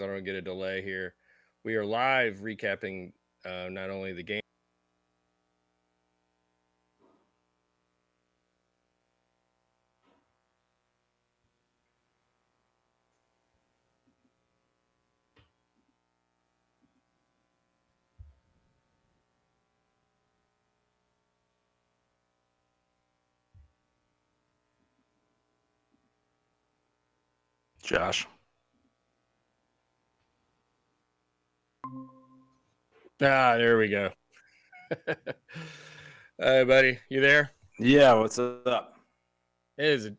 I don't get a delay here. We are live recapping not only the game. Josh. There we go. Hey, buddy, you there? Yeah, what's up? It is.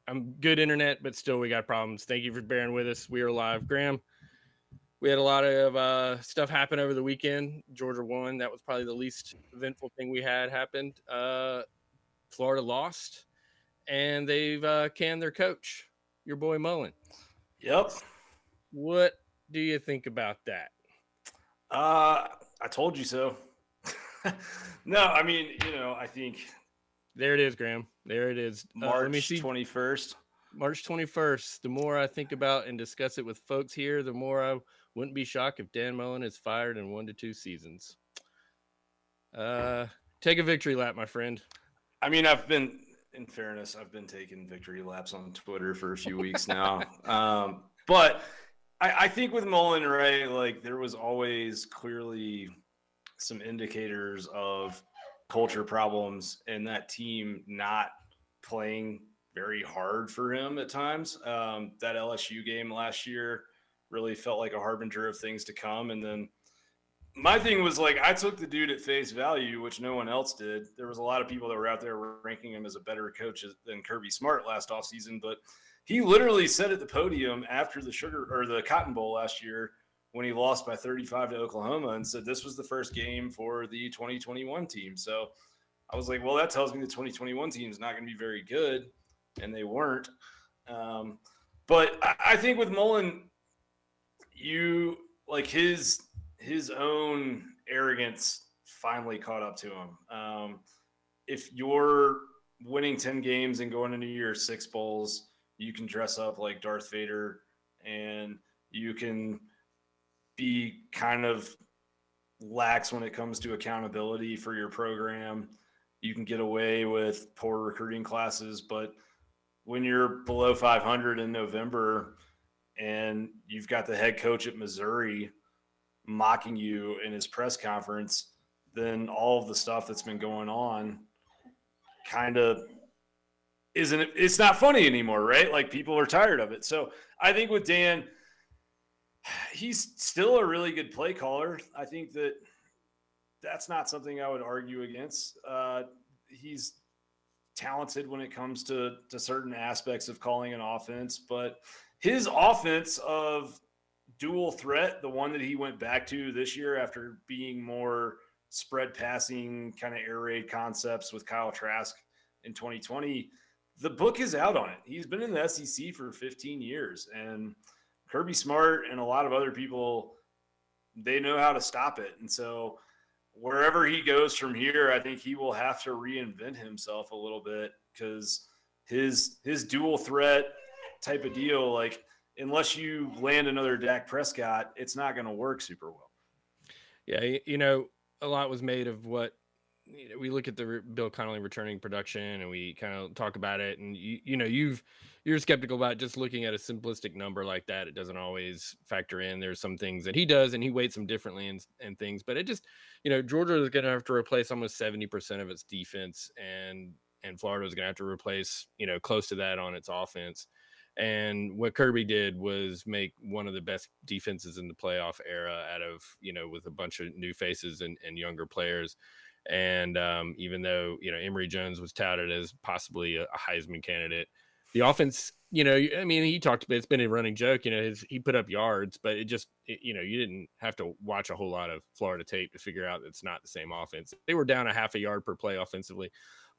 I'm good internet, but still we got problems. Thank you for bearing with us. We are live, Graham. We had a lot of stuff happen over the weekend. Georgia won. That was probably the least eventful thing we had happened. Florida lost, and they've canned their coach, your boy Mullen. Yep. What do you think about that? I told you so. No, I mean, I think There it is, Graham. There it is. March Let me see. 21st. March 21st. The more I think about and discuss it with folks here, the more I wouldn't be shocked if Dan Mullen is fired in 1 to 2 seasons. Take a victory lap, my friend. I mean, in fairness, I've been taking victory laps on Twitter for a few weeks now. But I think with Mullen, right, like there was always clearly some indicators of culture problems and that team not playing very hard for him at times. That LSU game last year really felt like a harbinger of things to come. And then my thing was like, I took the dude at face value, which no one else did. There was a lot of people that were out there ranking him as a better coach than Kirby Smart last offseason, but he literally said at the podium after the Cotton Bowl last year when he lost by 35 to Oklahoma and said this was the first game for the 2021 team. So I was like, well, that tells me the 2021 team is not going to be very good, and they weren't. But I think with Mullen, you like his own arrogance finally caught up to him. If you're winning 10 games and going into your 6 bowls, you can dress up like Darth Vader and you can be kind of lax when it comes to accountability for your program. You can get away with poor recruiting classes, but when you're below 500 in November and you've got the head coach at Missouri mocking you in his press conference, then all of the stuff that's been going on kind of it's not funny anymore, right? Like people are tired of it. So I think with Dan, he's still a really good play caller. I think that's not something I would argue against. He's talented when it comes to certain aspects of calling an offense, but his offense of dual threat, the one that he went back to this year after being more spread passing kind of air raid concepts with Kyle Trask in 2020, the book is out on it. He's been in the SEC for 15 years, and Kirby Smart and a lot of other people, they know how to stop it. And so wherever he goes from here, I think he will have to reinvent himself a little bit because his dual threat type of deal, like unless you land another Dak Prescott, it's not going to work super well. Yeah, a lot was made of what we look at the Bill Connolly returning production, and we kind of talk about it. And you're skeptical about just looking at a simplistic number like that. It doesn't always factor in. There's some things that he does, and he weights them differently and things. But it just, Georgia is going to have to replace almost 70% of its defense, and Florida is going to have to replace close to that on its offense. And what Kirby did was make one of the best defenses in the playoff era out of, with a bunch of new faces and younger players. And even though, Emory Jones was touted as possibly a Heisman candidate, the offense, he talked about, it's been a running joke, he put up yards, but you didn't have to watch a whole lot of Florida tape to figure out it's not the same offense. They were down a half a yard per play offensively,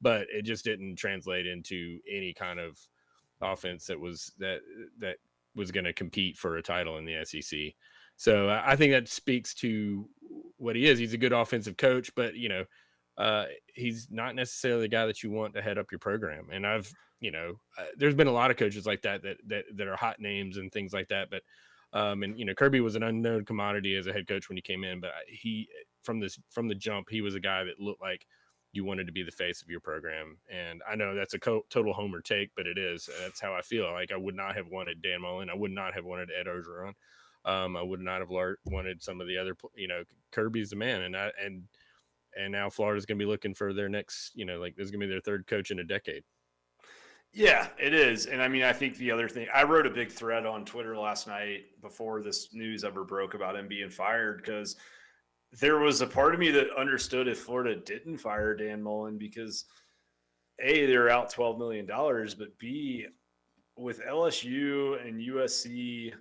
but it just didn't translate into any kind of offense that was going to compete for a title in the SEC. So I think that speaks to what he is. He's a good offensive coach, but he's not necessarily the guy that you want to head up your program. And there's been a lot of coaches like that are hot names and things like that. But And Kirby was an unknown commodity as a head coach when he came in, but he from the jump, he was a guy that looked like you wanted to be the face of your program. And I know that's a total homer take, but it is. That's how I feel. Like I would not have wanted Dan Mullen. I would not have wanted Ed Orgeron. I would not have wanted some of the other. Kirby's the man, and now Florida's going to be looking for their next. This is going to be their third coach in a decade. Yeah, it is. And I mean, I think the other thing, I wrote a big thread on Twitter last night before this news ever broke about him being fired, because there was a part of me that understood if Florida didn't fire Dan Mullen because A, they're out $12 million, but B, with LSU and USC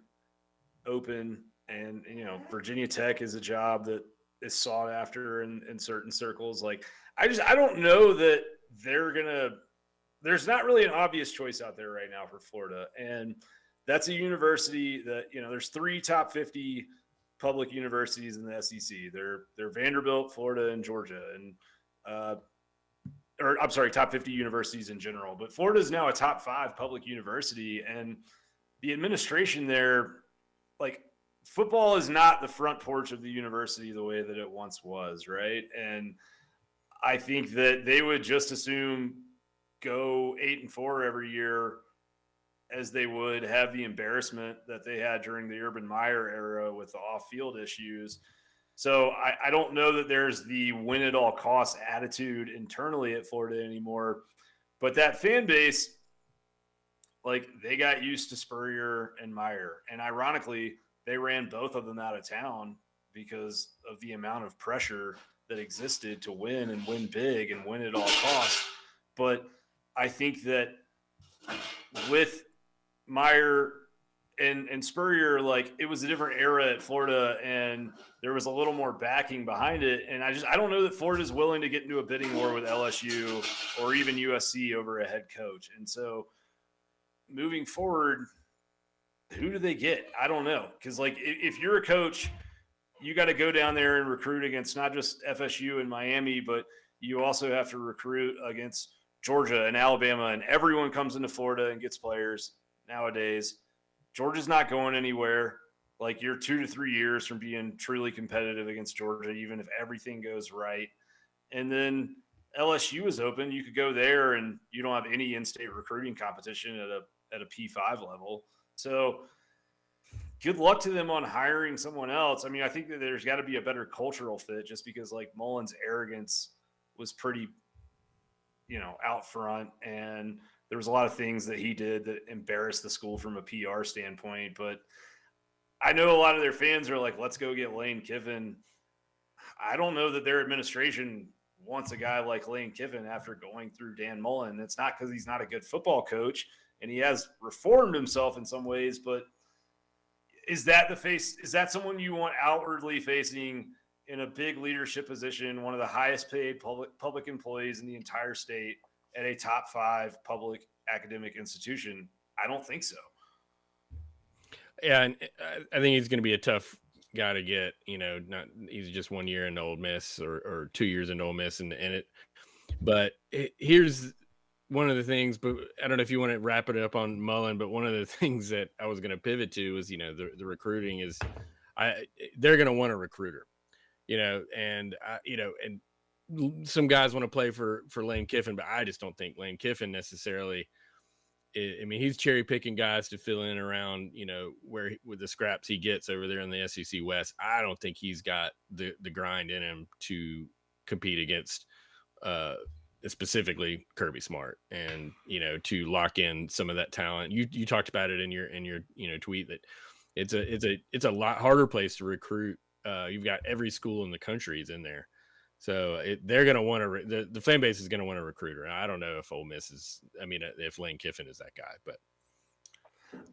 open and, Virginia Tech is a job that is sought after in certain circles. Like, I don't know that there's not really an obvious choice out there right now for Florida. And that's a university that, there's 3 top 50 public universities in the SEC. They're Vanderbilt, Florida, and Georgia, and top 50 universities in general. But Florida is now a top 5 public university, and the administration there, like, football is not the front porch of the university the way that it once was, right? And I think that they would just assume go 8-4 every year as they would have the embarrassment that they had during the Urban Meyer era with the off-field issues. So I don't know that there's the win at all costs attitude internally at Florida anymore. But that fan base, like, they got used to Spurrier and Meyer. And ironically, they ran both of them out of town because of the amount of pressure that existed to win and win big and win at all costs. But I think that with Meyer and Spurrier, like, it was a different era at Florida, and there was a little more backing behind it. And I don't know that Florida's willing to get into a bidding war with LSU or even USC over a head coach. And so moving forward, who do they get? I don't know. Because, like, if you're a coach, you got to go down there and recruit against not just FSU and Miami, but you also have to recruit against Georgia and Alabama, and everyone comes into Florida and gets players nowadays. Georgia's not going anywhere. Like, you're 2 to 3 years from being truly competitive against Georgia, even if everything goes right. And then LSU is open. You could go there and you don't have any in-state recruiting competition at a P5 level. So good luck to them on hiring someone else. I mean, I think that there's got to be a better cultural fit, just because, like, Mullen's arrogance was pretty, out front, and there was a lot of things that he did that embarrassed the school from a PR standpoint. But I know a lot of their fans are like, let's go get Lane Kiffin. I don't know that their administration wants a guy like Lane Kiffin after going through Dan Mullen. It's not because he's not a good football coach, and he has reformed himself in some ways, but is that someone you want outwardly facing in a big leadership position, one of the highest paid public employees in the entire state at a top 5 public academic institution? I don't think so. Yeah, and I think he's going to be a tough guy to get. He's just 1 year in Ole Miss or 2 years in Ole Miss, here's one of the things. But I don't know if you want to wrap it up on Mullen, but one of the things that I was going to pivot to was the recruiting is they're going to want a recruiter. And some guys want to play for Lane Kiffin, but I just don't think Lane Kiffin necessarily. I mean, he's cherry picking guys to fill in around, with the scraps he gets over there in the SEC West. I don't think he's got the grind in him to compete against, specifically Kirby Smart, and to lock in some of that talent. You talked about it in your tweet that it's a lot harder place to recruit. You've got every school in the country is in there. So they're going to want to the fan base is going to want a recruiter. I don't know if Ole Miss is. I mean, if Lane Kiffin is that guy, but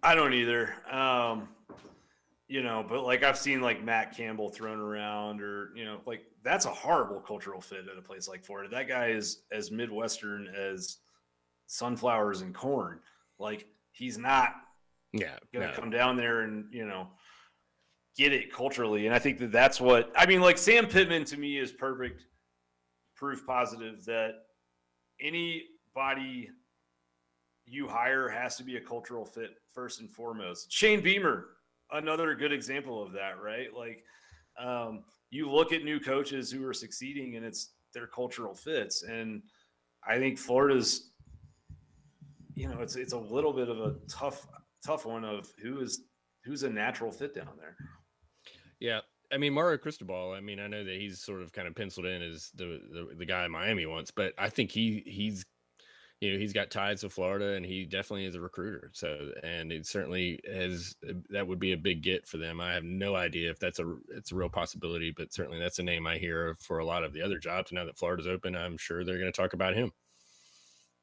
I don't either. But like I've seen like Matt Campbell thrown around, or like that's a horrible cultural fit at a place like Florida. That guy is as Midwestern as sunflowers and corn. Like, he's not going to come down there and get it culturally. And I think that's what, I mean, like, Sam Pittman to me is perfect proof positive that anybody you hire has to be a cultural fit first and foremost. Shane Beamer, another good example of that, right? Like, you look at new coaches who are succeeding, and it's their cultural fits. And I think Florida's, it's a little bit of a tough one of who's a natural fit down there. Yeah. I mean, Mario Cristobal, I mean, I know that he's sort of kind of penciled in as the guy Miami wants, but I think he's got ties to Florida, and he definitely is a recruiter. So, and it certainly that would be a big get for them. I have no idea if it's a real possibility, but certainly that's a name I hear for a lot of the other jobs. Now that Florida's open, I'm sure they're going to talk about him.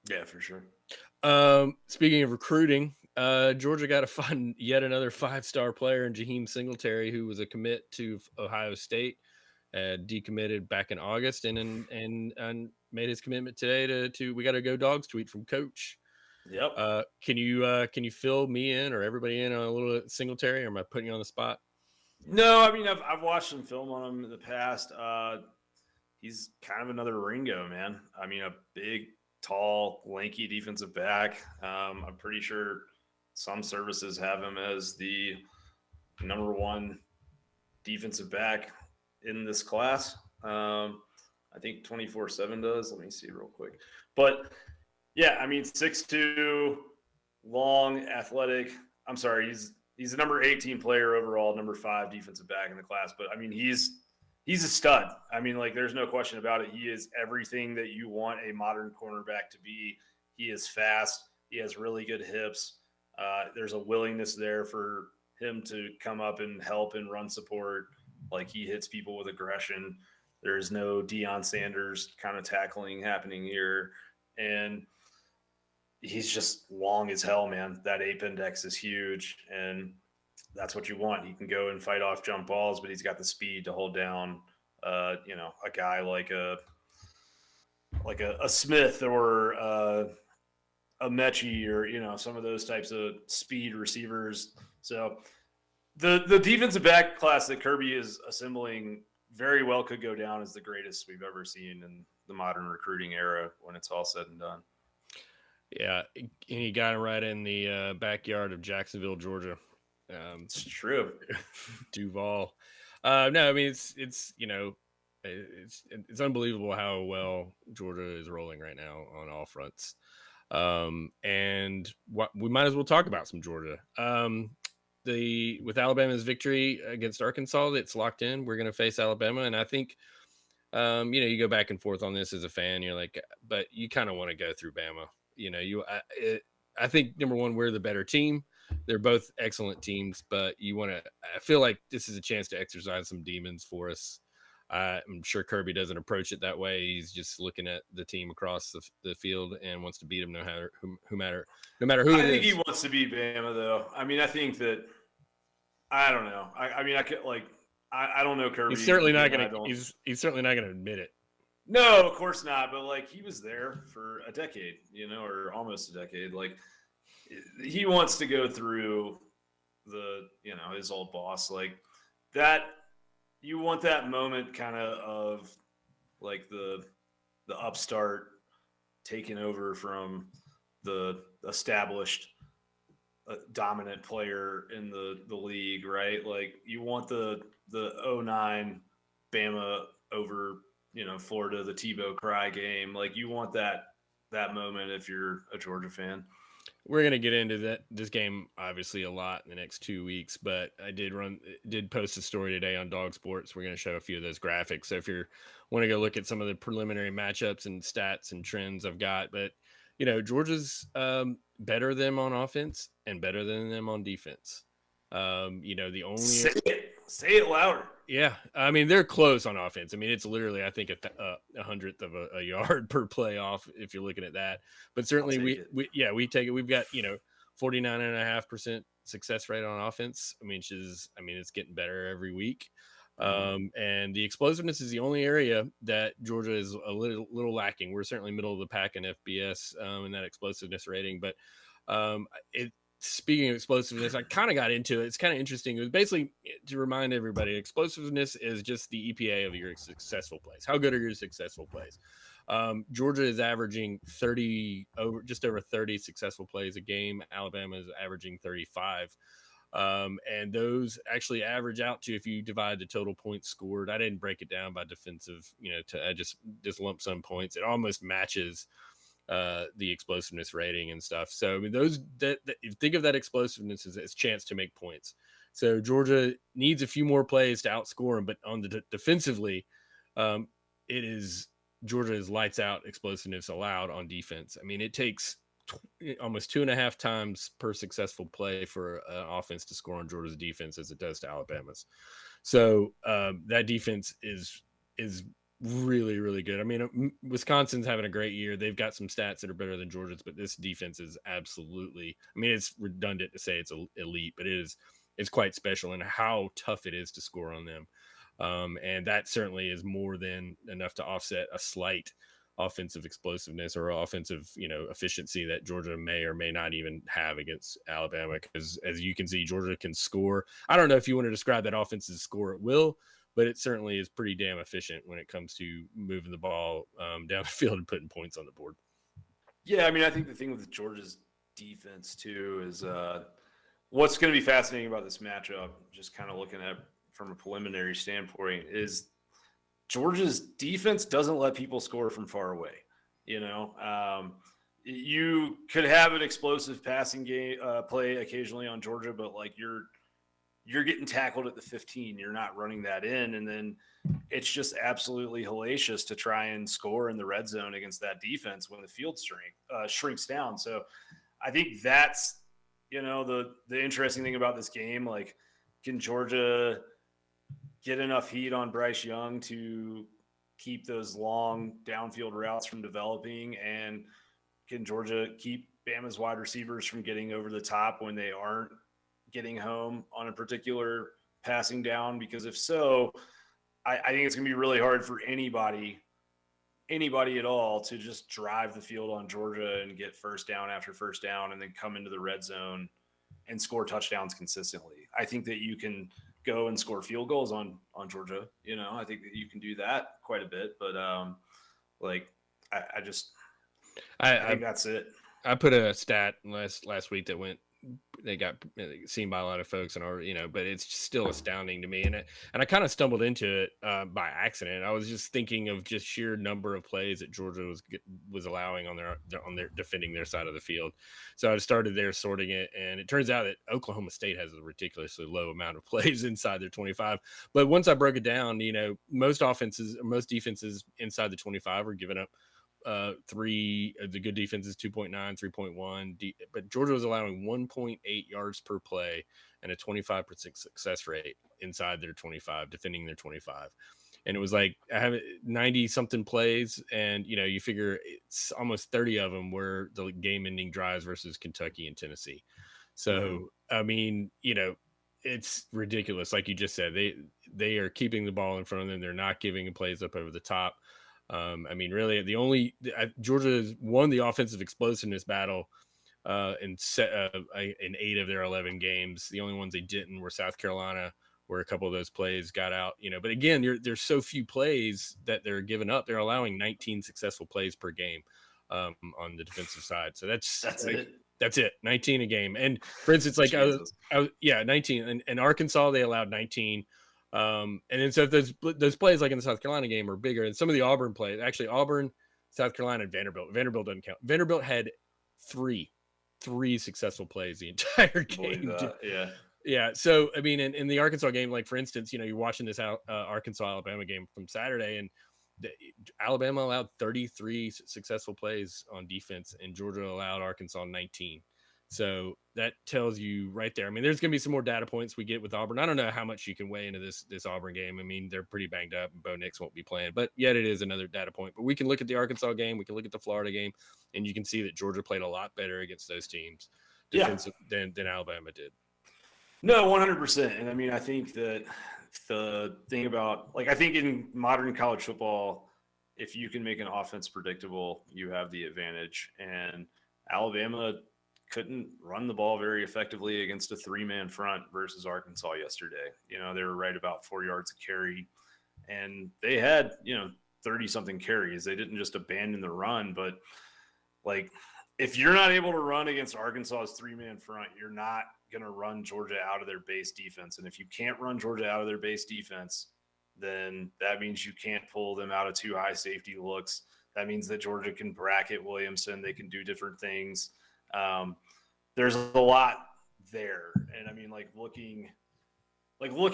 Yeah, for sure. Speaking of recruiting, Georgia got to find yet another 5-star player in Jaheim Singletary, who was a commit to Ohio State, decommitted back in August, and made his commitment today to we got to go Dogs tweet from Coach. Yep. Can you fill me in or everybody in on a little Singletary, or am I putting you on the spot? No, I mean, I've watched some film on him in the past. He's kind of another Ringo, man. I mean, a big, tall, lanky defensive back. I'm pretty sure some services have him as the number 1 defensive back in this class. I think 24/7 does. Let me see real quick. But yeah, I mean, 6'2", long, athletic. I'm sorry, he's the number 18 player overall, number 5 defensive back in the class. But I mean, he's a stud. I mean, like, there's no question about it. He is everything that you want a modern cornerback to be. He is fast. He has really good hips. There's a willingness there for him to come up and help and run support. Like, he hits people with aggression. There's no Deion Sanders kind of tackling happening here. And he's just long as hell, man. That ape index is huge, and that's what you want. He can go and fight off jump balls, but he's got the speed to hold down, a guy like a Smith or a Mechie, or some of those types of speed receivers. So the defensive back class that Kirby is assembling very well could go down as the greatest we've ever seen in the modern recruiting era when it's all said and done. Yeah, and he got him right in the backyard of Jacksonville, Georgia. It's true. Duval. No, I mean, it's unbelievable how well Georgia is rolling right now on all fronts. And we might as well talk about some Georgia. With Alabama's victory against Arkansas, it's locked in. We're going to face Alabama, and I think you go back and forth on this as a fan. You're like, but you kind of want to go through Bama. I think, number one, we're the better team. They're both excellent teams, but I feel like this is a chance to exercise some demons for us. I'm sure Kirby doesn't approach it that way. He's just looking at the team across the field and wants to beat them no matter who it is. I think he wants to beat Bama, though. I mean, I think that I don't know. I don't know Kirby. He's certainly not going to. He's certainly not going to admit it. No, of course not. But he was there for a decade, or almost a decade. He wants to go through his old boss that. You want that moment kind of the upstart taking over from the established dominant player in the league, right? You want the 09 Bama over, Florida, the Tebow cry game. You want that moment if you're a Georgia fan. We're going to get into this game obviously a lot in the next 2 weeks, but I did post a story today on Dog Sports. We're going to show a few of those graphics. So if you want to go look at some of the preliminary matchups and stats and trends I've got, but Georgia's better than them on offense and better than them on defense. The only say it louder. Yeah, I mean, they're close on offense. I mean, it's literally, I think, a hundredth of a yard per play off if you're looking at that. But certainly, we take it. We've got 49.5% success rate on offense. I mean, it's getting better every week. And the explosiveness is the only area that Georgia is a little lacking. We're certainly middle of the pack in FBS in that explosiveness rating, but speaking of explosiveness, I kind of got into it. It's kind of interesting. It was basically to remind everybody, explosiveness is just the EPA of your successful plays. How good are your successful plays? Georgia is averaging just over 30 successful plays a game. Alabama is averaging 35. And those actually average out to, if you divide the total points scored, I didn't break it down by defensive, to just lump sum points. It almost matches the explosiveness rating and stuff. So I mean, those that think of that explosiveness as chance to make points. So Georgia needs a few more plays to outscore them, but on the defensively, it is Georgia's lights out explosiveness allowed on defense. I mean, it takes almost 2.5 times per successful play for an offense to score on Georgia's defense as it does to Alabama's. So that defense is really, really good. I mean, Wisconsin's having a great year. They've got some stats that are better than Georgia's, but this defense is absolutely, I mean, it's redundant to say it's elite, but it's quite special in how tough it is to score on them. And that certainly is more than enough to offset a slight offensive explosiveness or offensive, efficiency that Georgia may or may not even have against Alabama. Because as you can see, Georgia can score. I don't know if you want to describe that offense's score at will, but it certainly is pretty damn efficient when it comes to moving the ball down the field and putting points on the board. Yeah, I mean, I think the thing with Georgia's defense too is what's going to be fascinating about this matchup, just kind of looking at from a preliminary standpoint, is Georgia's defense doesn't let people score from far away. You could have an explosive passing game play occasionally on Georgia, but like you're getting tackled at the 15. You're not running that in, and then it's just absolutely hellacious to try and score in the red zone against that defense when the field shrinks down. So I think that's the interesting thing about this game. Like, can Georgia get enough heat on Bryce Young to keep those long downfield routes from developing? And can Georgia keep Bama's wide receivers from getting over the top when they aren't getting home on a particular passing down? Because if so, I think it's going to be really hard for anybody at all to just drive the field on Georgia and get first down after first down and then come into the red zone and score touchdowns consistently. I think that you can go and score field goals on Georgia. I think that you can do that quite a bit, but I think that's it. I put a stat last week that they got seen by a lot of folks and but it's still astounding to me. And I kind of stumbled into it by accident. I was just thinking of just sheer number of plays that Georgia was allowing on their defending their side of the field. So I started there sorting it, and it turns out that Oklahoma State has a ridiculously low amount of plays inside their 25. But once I broke it down, most defenses inside the 25 are giving up 3 of the good defenses 2.9 3.1, but Georgia was allowing 1.8 yards per play and a 25% success rate inside their 25, defending their 25. And it was like, I have 90 something plays, and you figure it's almost 30 of them were the game ending drives versus Kentucky and Tennessee. So I mean, it's ridiculous. Like you just said, they are keeping the ball in front of them. They're not giving plays up over the top. I mean, really, Georgia has won the offensive explosiveness battle in 8 of their 11 games. The only ones they didn't were South Carolina, where a couple of those plays got out. But again, there's so few plays that they're giving up. They're allowing 19 successful plays per game on the defensive side. So that's it. That's it. 19 a game. And for instance, 19. In Arkansas, they allowed 19. And then so if those plays like in the South Carolina game are bigger, and some of the Auburn plays, actually Auburn, South Carolina, and Vanderbilt doesn't count. Vanderbilt had three successful plays the entire game. Yeah. So I mean, in the Arkansas game, like for instance, you're watching this Arkansas Alabama game from Saturday, and Alabama allowed 33 successful plays on defense, and Georgia allowed Arkansas 19. So that tells you right there. I mean, there's going to be some more data points we get with Auburn. I don't know how much you can weigh into this Auburn game. I mean, they're pretty banged up, and Bo Nix won't be playing, but yet it is another data point. But we can look at the Arkansas game, we can look at the Florida game, and you can see that Georgia played a lot better against those teams defensive than Alabama did. No, 100%. And I mean, I think that the thing about, I think in modern college football, if you can make an offense predictable, you have the advantage. And Alabama couldn't run the ball very effectively against a 3-man front versus Arkansas yesterday. They were right about 4 yards a carry, and they had, 30 something carries. They didn't just abandon the run, but if you're not able to run against Arkansas's 3-man front, you're not going to run Georgia out of their base defense. And if you can't run Georgia out of their base defense, then that means you can't pull them out of too high safety looks. That means that Georgia can bracket Williamson. They can do different things. There's a lot there. And I mean, looking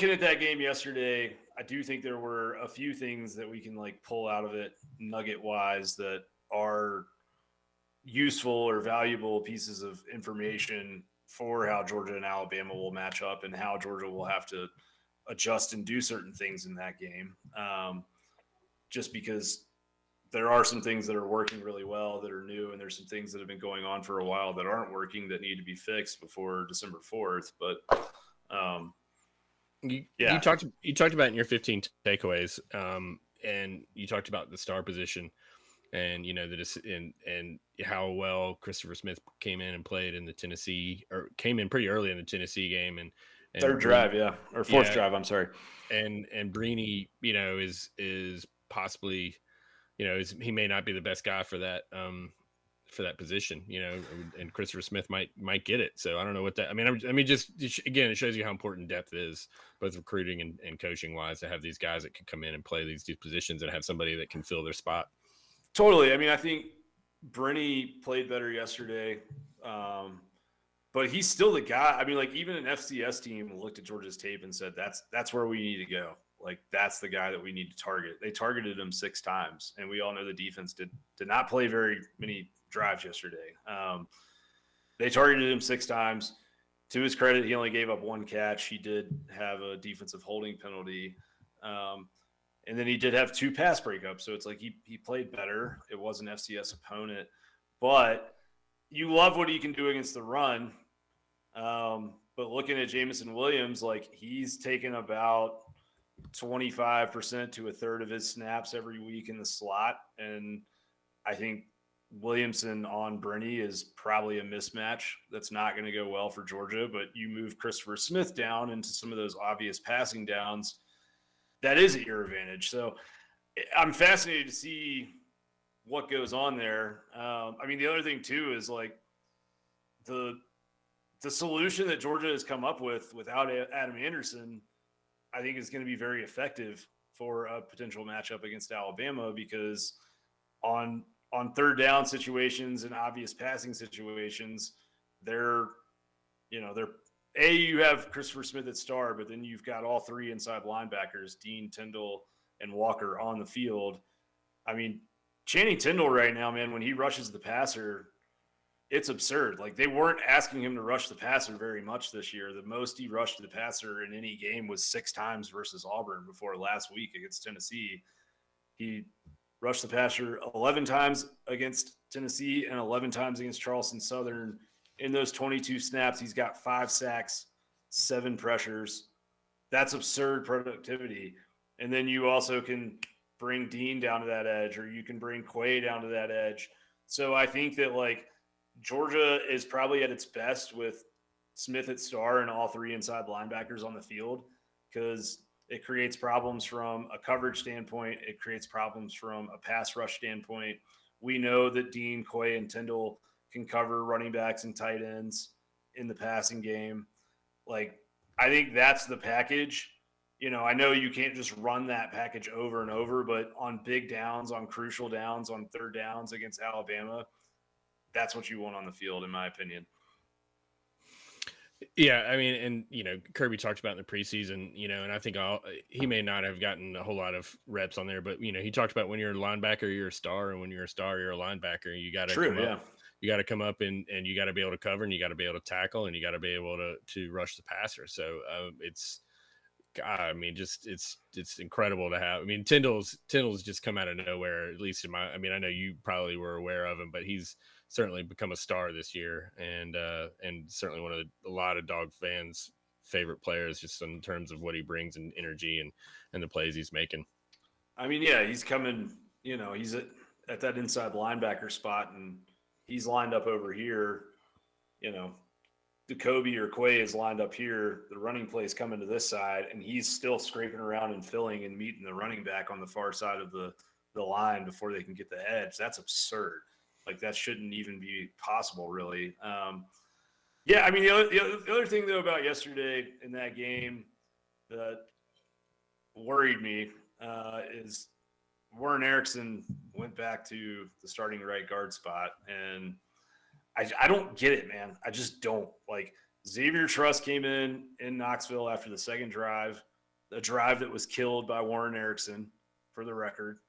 at that game yesterday, I do think there were a few things that we can pull out of it nugget wise that are useful or valuable pieces of information for how Georgia and Alabama will match up and how Georgia will have to adjust and do certain things in that game. Just because there are some things that are working really well that are new, and there's some things that have been going on for a while that aren't working that need to be fixed before December 4th. But you talked about in your 15 takeaways, and you talked about the star position, and and how well Christopher Smith came in and played in the Tennessee, or came in pretty early in the Tennessee game, and third drive, or fourth drive. I'm sorry. And Brini, is possibly, he may not be the best guy for that position, and Christopher Smith might get it. So I don't know what that. I mean, just again, it shows you how important depth is, both recruiting and coaching wise, to have these guys that can come in and play these positions and have somebody that can fill their spot. Totally. I mean, I think Brini played better yesterday, but he's still the guy. I mean, even an FCS team looked at Georgia's tape and said, that's where we need to go. That's the guy that we need to target. They targeted him 6 times, and we all know the defense did not play very many drives yesterday. They targeted him 6 times. To his credit, he only gave up 1 catch. He did have a defensive holding penalty. And then he did have 2 pass breakups. So it's he played better. It was an FCS opponent. But you love what he can do against the run. But looking at Jameson Williams, he's taken about 25% to a third of his snaps every week in the slot. And I think Williamson on Brini is probably a mismatch that's not going to go well for Georgia. But you move Christopher Smith down into some of those obvious passing downs, that is at your advantage. So I'm fascinated to see what goes on there. I mean, the other thing too is the solution that Georgia has come up with without Adam Anderson, I think is going to be very effective for a potential matchup against Alabama, because on third down situations and obvious passing situations, you have Christopher Smith at star, but then you've got all 3 inside linebackers, Dean, Tyndall, and Walker, on the field. I mean, Channing Tyndall right now, man, when he rushes the passer, it's absurd. They weren't asking him to rush the passer very much this year. The most he rushed the passer in any game was 6 times versus Auburn before last week against Tennessee. He rushed the passer 11 times against Tennessee and 11 times against Charleston Southern. In those 22 snaps, he's got 5 sacks, 7 pressures. That's absurd productivity. And then you also can bring Dean down to that edge, or you can bring Quay down to that edge. So I think that Georgia is probably at its best with Smith at star and all 3 inside linebackers on the field, because it creates problems from a coverage standpoint. It creates problems from a pass rush standpoint. We know that Dean, Quay, and Tyndall can cover running backs and tight ends in the passing game. I think that's the package. I know you can't just run that package over and over, but on big downs, on crucial downs, on third downs against Alabama, that's what you want on the field, in my opinion. Yeah, I mean, and Kirby talked about in the preseason, and I think he may not have gotten a whole lot of reps on there, but he talked about when you're a linebacker, you're a star, and when you're a star, you're a linebacker. You got to you got to come up and you got to be able to cover, and you got to be able to tackle, and you got to be able to rush the passer. So it's incredible to have. I mean, Tyndall's just come out of nowhere, at least I know you probably were aware of him, but he's certainly become a star this year, and certainly one of a lot of Dog fans' favorite players, just in terms of what he brings and energy and the plays he's making. I mean, yeah, he's coming, he's at that inside linebacker spot, and he's lined up over here, Jacoby or Quay is lined up here. The running play is coming to this side, and he's still scraping around and filling and meeting the running back on the far side of the line before they can get the edge. That's absurd. That shouldn't even be possible, really. Yeah, I mean, the other thing, though, about yesterday in that game that worried me is Warren Erickson went back to the starting right guard spot. And I don't get it, man. I just don't. Like, Xavier Truss came in Knoxville after the second drive, a drive that was killed by Warren Erickson, for the record.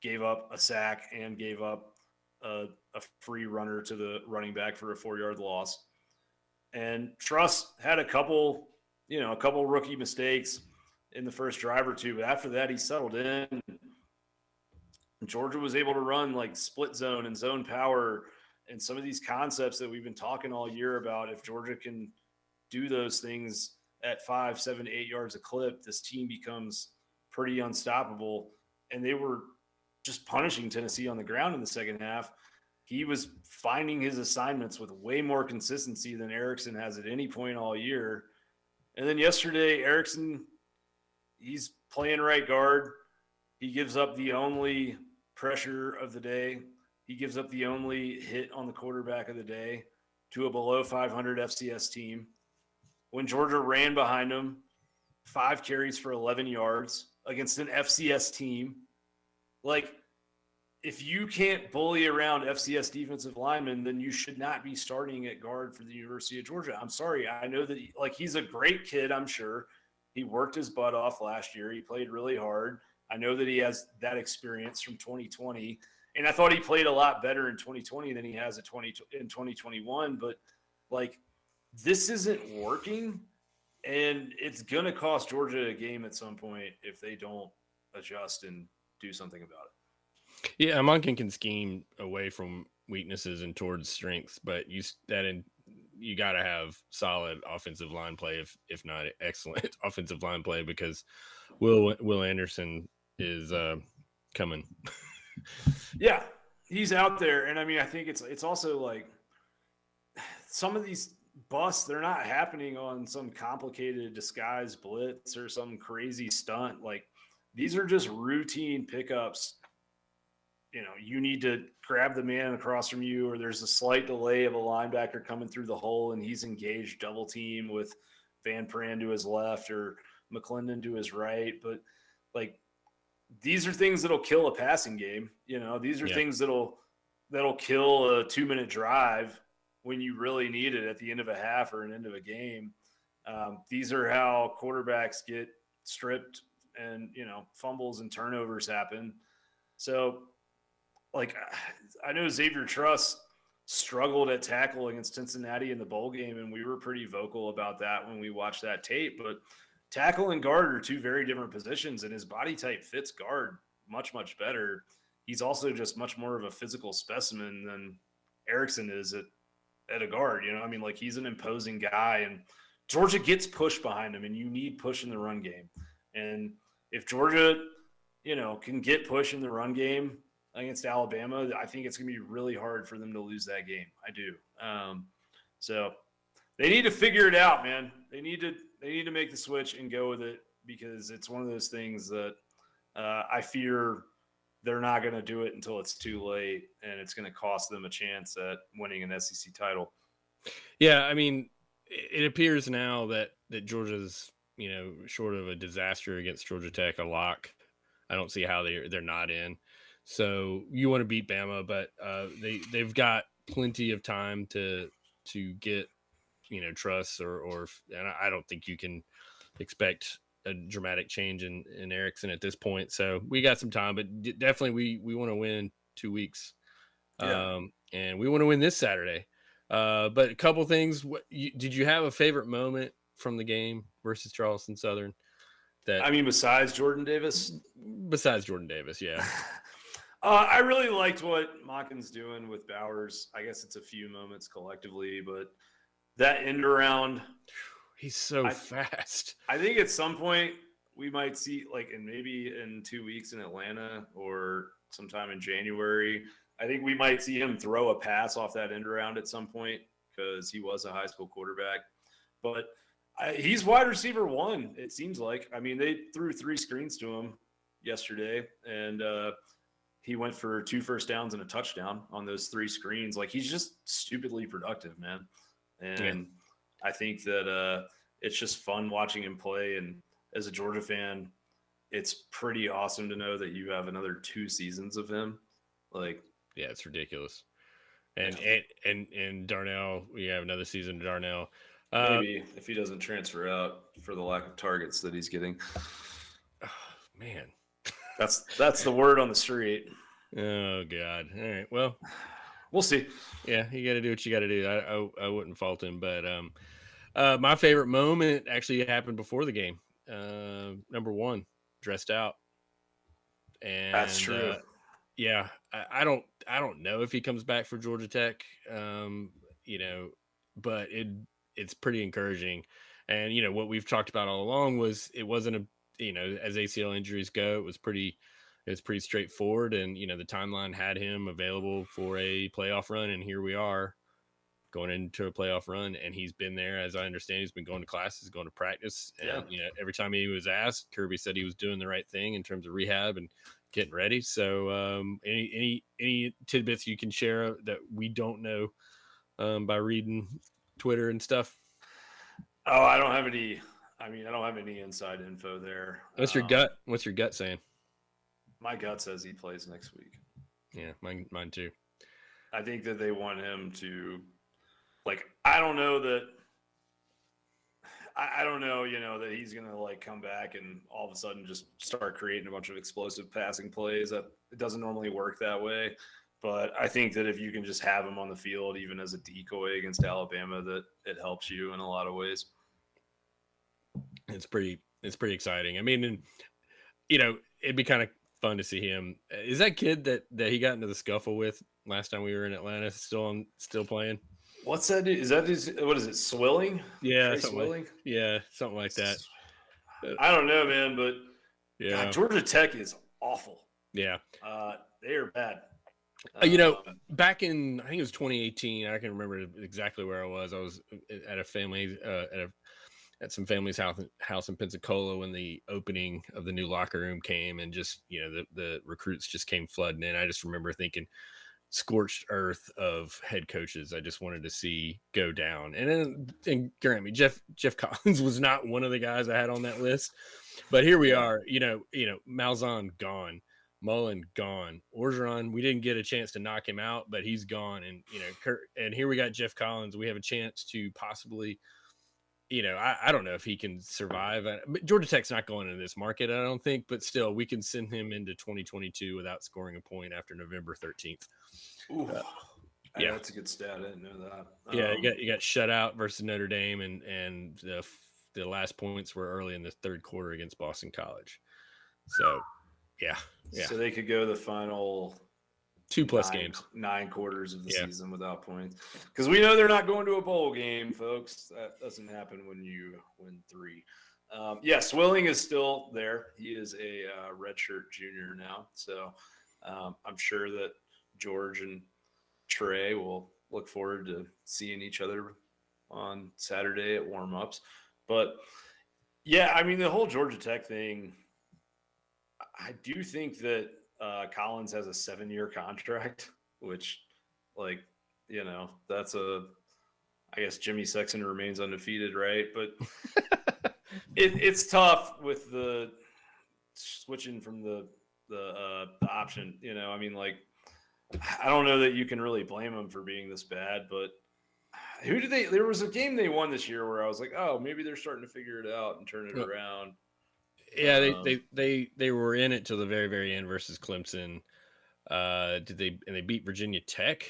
Gave up a sack and gave up a free runner to the running back for a 4-yard loss. And Truss had a couple rookie mistakes in the first drive or two, but after that he settled in. Georgia was able to run like split zone and zone power and some of these concepts that we've been talking all year about. If Georgia can do those things at 5, 7, 8 yards a clip, this team becomes pretty unstoppable. And they were just punishing Tennessee on the ground in the second half. He was finding his assignments with way more consistency than Erickson has at any point all year. And then yesterday, Erickson, he's playing right guard. He gives up the only pressure of the day. He gives up the only hit on the quarterback of the day to a below 500 FCS team. When Georgia ran behind him, 5 carries for 11 yards against an FCS team. Like, if you can't bully around FCS defensive linemen, then you should not be starting at guard for the University of Georgia. I'm sorry. I know that he's a great kid, I'm sure. He worked his butt off last year. He played really hard. I know that he has that experience from 2020. And I thought he played a lot better in 2020 than he has in 2021. But, like, this isn't working, and it's going to cost Georgia a game at some point if they don't adjust and do something about it. Yeah, Monken can scheme away from weaknesses and towards strengths, but you got to have solid offensive line play, if not excellent offensive line play, because Will Anderson is coming. Yeah, he's out there, and I mean, I think it's also like some of these busts, they're not happening on some complicated disguised blitz or some crazy stunt. Like, these are just routine pickups. You know, you need to grab the man across from you, or there's a slight delay of a linebacker coming through the hole and he's engaged double team with Van Pran to his left or McClendon to his right. But, like, these are things that'll kill a passing game. You know, these are things that'll kill a 2-minute drive when you really need it at the end of a half or an end of a game. These are how quarterbacks get stripped and, you know, fumbles and turnovers happen. So, like, I know Xavier Truss struggled at tackle against Cincinnati in the bowl game, and we were pretty vocal about that when we watched that tape. But tackle and guard are two very different positions, and his body type fits guard much, much better. He's also just much more of a physical specimen than Erickson is at a guard. You know, I mean, like, he's an imposing guy, and Georgia gets push behind him, and you need push in the run game. And if Georgia, you know, can get push in the run game against Alabama, I think it's going to be really hard for them to lose that game. I do. So they need to figure it out, man. They need to make the switch and go with it, because it's one of those things that I fear they're not going to do it until it's too late, and it's going to cost them a chance at winning an SEC title. Yeah, I mean, it appears now that Georgia's, you know, short of a disaster against Georgia Tech, a lock. I don't see how they're not in. So you want to beat Bama, but they've got plenty of time to get, you know, Truss or and I don't think you can expect a dramatic change in Erickson at this point. So we got some time, but definitely we want to win 2 weeks. And we want to win this Saturday. But a couple things. Did you have a favorite moment from the game versus Charleston Southern? Besides Jordan Davis? Besides Jordan Davis, yeah. I really liked what Monken's doing with Bowers. I guess it's a few moments collectively, but that end around, he's so fast. I think at some point we might see, like, maybe in 2 weeks in Atlanta or sometime in January, I think we might see him throw a pass off that end around at some point, because he was a high school quarterback. But he's wide receiver 1, it seems like. I mean, they threw 3 screens to him yesterday, and he went for 2 first downs and a touchdown on those 3 screens. Like, he's just stupidly productive, man. And I think that it's just fun watching him play. And as a Georgia fan, it's pretty awesome to know that you have another 2 seasons of him. Like, yeah, it's ridiculous. And Darnell, we have another season of Darnell. Maybe if he doesn't transfer out for the lack of targets that he's getting. Oh, man, that's the word on the street. Oh God! All right, well, we'll see. Yeah, you got to do what you got to do. I wouldn't fault him, but my favorite moment actually happened before the game. Number one, dressed out, and that's true. Yeah, I don't know if he comes back for Georgia Tech, but it's pretty encouraging. And what we've talked about all along was it wasn't as ACL injuries go, it was pretty straightforward, and the timeline had him available for a playoff run, and here we are going into a playoff run, and he's been there. As I understand, he's been going to classes, going to practice, and every time he was asked, Kirby said he was doing the right thing in terms of rehab and getting ready. So any tidbits you can share that we don't know by reading Twitter and stuff? Oh, I don't have any. I don't have any inside info there. What's your gut? What's your gut saying? My gut says he plays next week. Yeah, mine too. I think that they want him to, I don't know that. I don't know, that he's going to come back and all of a sudden just start creating a bunch of explosive passing plays. It doesn't normally work that way. But I think that if you can just have him on the field, even as a decoy against Alabama, that it helps you in a lot of ways. It's pretty exciting. It'd be kind of fun to see him. Is that kid that he got into the scuffle with last time we were in Atlanta still playing? What's that? Is that what is it? Swilling? Yeah, something like that. I don't know, man, but yeah, God, Georgia Tech is awful. Yeah, they are bad. Back in, I think it was 2018. I can remember exactly where I was. I was at a family at some family's house in Pensacola when the opening of the new locker room came, and just the recruits just came flooding in. I just remember thinking, scorched earth of head coaches I just wanted to see go down. And grant me, Jeff Collins was not one of the guys I had on that list, but here we are. Malzahn gone, Mullen gone, Orgeron, we didn't get a chance to knock him out, but he's gone. And and here we got Jeff Collins. We have a chance to possibly, I don't know if he can survive. Georgia Tech's not going into this market, I don't think, but still, we can send him into 2022 without scoring a point after November 13th. Yeah, that's a good stat. I didn't know that. Yeah, you got shut out versus Notre Dame, and the last points were early in the third quarter against Boston College. So, yeah. So they could go the final 2+ games, 9 quarters of the season without points, because we know they're not going to a bowl game, folks. That doesn't happen when you win 3. Swilling is still there. He is a redshirt junior now, so I'm sure that George and Trey will look forward to seeing each other on Saturday at warm-ups. But the whole Georgia Tech thing, I do think that Collins has a 7-year contract, which, that's I guess Jimmy Sexton remains undefeated, right? But it's tough with the switching from the option. I don't know that you can really blame them for being this bad, but there was a game they won this year where I was like, oh, maybe they're starting to figure it out and turn it around. Yeah, they were in it till the very, very end versus Clemson. They beat Virginia Tech?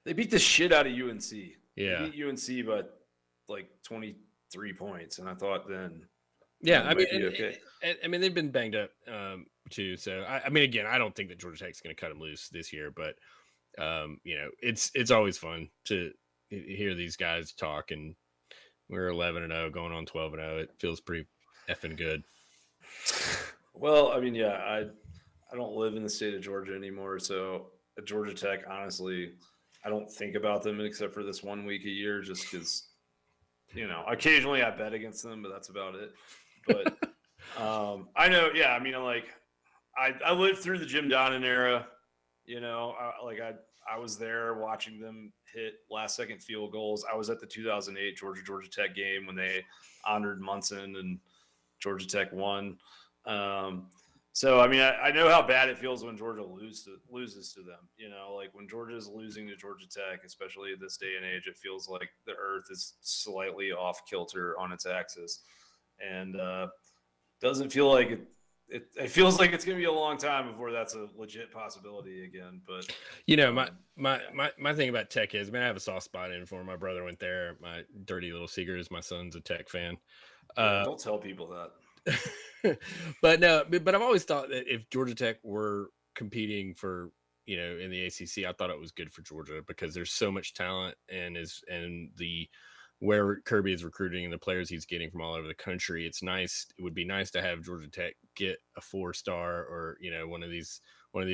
They beat the shit out of UNC. Yeah. They beat UNC by 23 points, and I thought then. Yeah, okay. They've been banged up too. So again, I don't think that Georgia Tech's going to cut them loose this year, but it's always fun to hear these guys talk, and we're 11-0 going on 12-0. It feels pretty effing good. Well, I don't live in the state of Georgia anymore, so at Georgia Tech, honestly, I don't think about them except for this 1 week a year, just because, occasionally I bet against them, but that's about it. But I know, I lived through the Jim Donnan era. I was there watching them hit last-second field goals. I was at the 2008 Georgia Tech game when they honored Munson and Georgia Tech won. So, I mean, I know how bad it feels when Georgia loses to them. You know, like when Georgia's losing to Georgia Tech, especially at this day and age, it feels like the earth is slightly off kilter on its axis. And doesn't feel like it feels like it's going to be a long time before that's a legit possibility again. But, you know, my thing about Tech is, man, I have a soft spot in for my brother went there. My dirty little Seegers, my son's a Tech fan. Don't tell people that. but I've always thought that if Georgia Tech were competing for, you know, in the ACC, I thought it was good for Georgia because there's so much talent and where Kirby is recruiting and the players he's getting from all over the country. It's nice. It would be nice to have Georgia Tech get a 4-star or, you know, one of these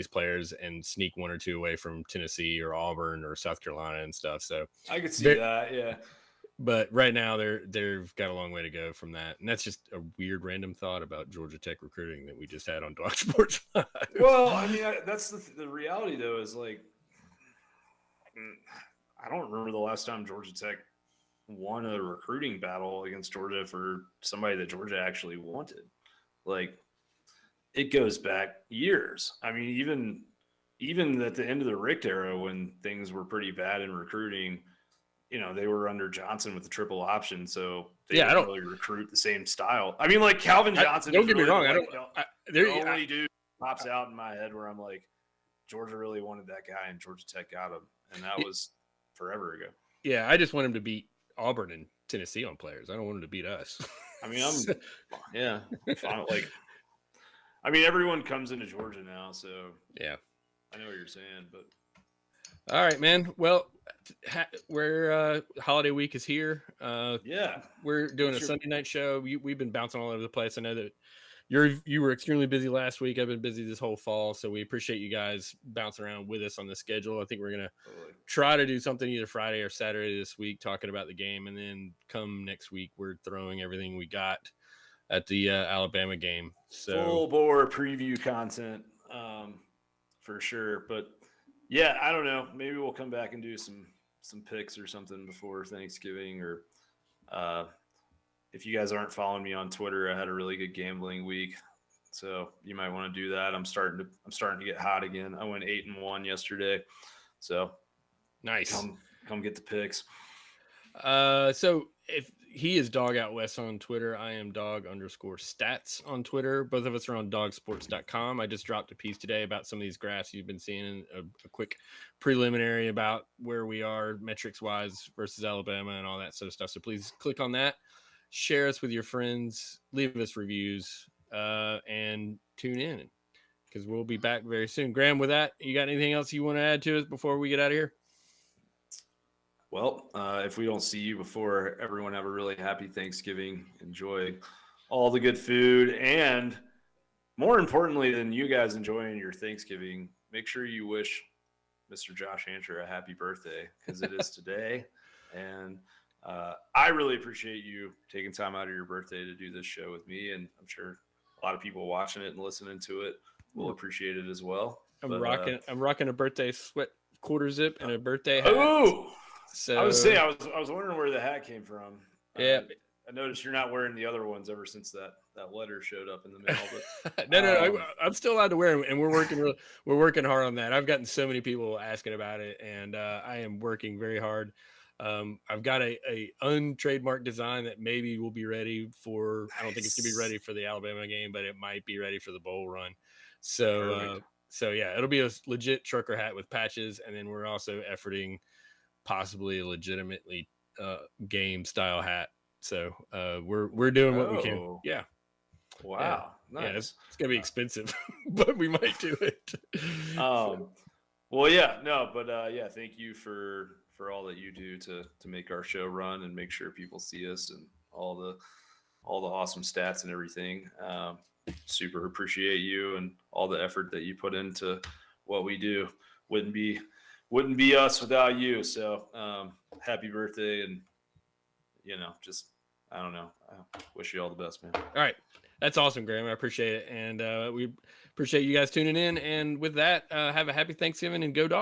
players and sneak 1 or 2 away from Tennessee or Auburn or South Carolina and stuff. So I could see that. Yeah. But right now they've got a long way to go from that. And that's just a weird random thought about Georgia Tech recruiting that we just had on Dog Sports 5. Well, I mean, that's the reality though, is like, I don't remember the last time Georgia Tech won a recruiting battle against Georgia for somebody that Georgia actually wanted. Like, it goes back years. I mean, even at the end of the Richt era when things were pretty bad in recruiting, you know, they were under Johnson with the triple option, so they didn't really recruit the same style. I mean, like Calvin Johnson. Don't get me wrong. The only dude pops out in my head where I'm like, Georgia really wanted that guy, and Georgia Tech got him, and that was forever ago. Yeah, I just want him to beat Auburn and Tennessee on players. I don't want him to beat us. I mean, I'm fine. Like, I mean, everyone comes into Georgia now, so yeah, I know what you're saying, but. All right, man. Well, we're holiday week is here. Yeah, we're doing a Sunday night show. We've been bouncing all over the place. I know that you were extremely busy last week. I've been busy this whole fall, so we appreciate you guys bouncing around with us on the schedule. I think we're gonna try to do something either Friday or Saturday this week, talking about the game, and then come next week, we're throwing everything we got at the Alabama game. So full bore preview content, for sure, but. Yeah, I don't know. Maybe we'll come back and do some picks or something before Thanksgiving. Or if you guys aren't following me on Twitter, I had a really good gambling week, so you might want to do that. I'm starting to get hot again. I went 8-1 yesterday, so nice. Come get the picks. So if he is Dog Out West on Twitter, I am Dog_stats on Twitter. Both of us are on dogsports.com. I just dropped a piece today about some of these graphs you've been seeing, a quick preliminary about where we are metrics wise versus Alabama and all that sort of stuff. So please click on that, share us with your friends, leave us reviews, and tune in because we'll be back very soon. Graham, with that, you got anything else you want to add to us before we get out of here? Well, if we don't see you before, everyone have a really happy Thanksgiving. Enjoy all the good food. And more importantly than you guys enjoying your Thanksgiving, make sure you wish Mr. Josh Hancher a happy birthday because it is today. And I really appreciate you taking time out of your birthday to do this show with me. And I'm sure a lot of people watching it and listening to it will appreciate it as well. I'm rocking a birthday sweat quarter zip and a birthday hat. Ooh! So I was wondering where the hat came from. Yeah, I noticed you're not wearing the other ones ever since that letter showed up in the mail. But no, I'm still allowed to wear them, and we're working hard on that. I've gotten so many people asking about it, and I am working very hard. I've got a untrademarked design that maybe will be ready for. Nice. I don't think it's gonna be ready for the Alabama game, but it might be ready for the bowl run. So yeah, it'll be a legit trucker hat with patches, and then we're also efforting possibly a legitimately game style hat. So we're doing what we can. Yeah. Wow. Yeah. Nice. Yeah, it's gonna be expensive, but we might do it. Well, yeah, no, but yeah, thank you for all that you do to make our show run and make sure people see us and all the awesome stats and everything. Super appreciate you and all the effort that you put into what we do. Wouldn't be us without you. So happy birthday. And, just, I don't know. I wish you all the best, man. All right. That's awesome, Graham. I appreciate it. And we appreciate you guys tuning in. And with that, have a happy Thanksgiving and go Dogs.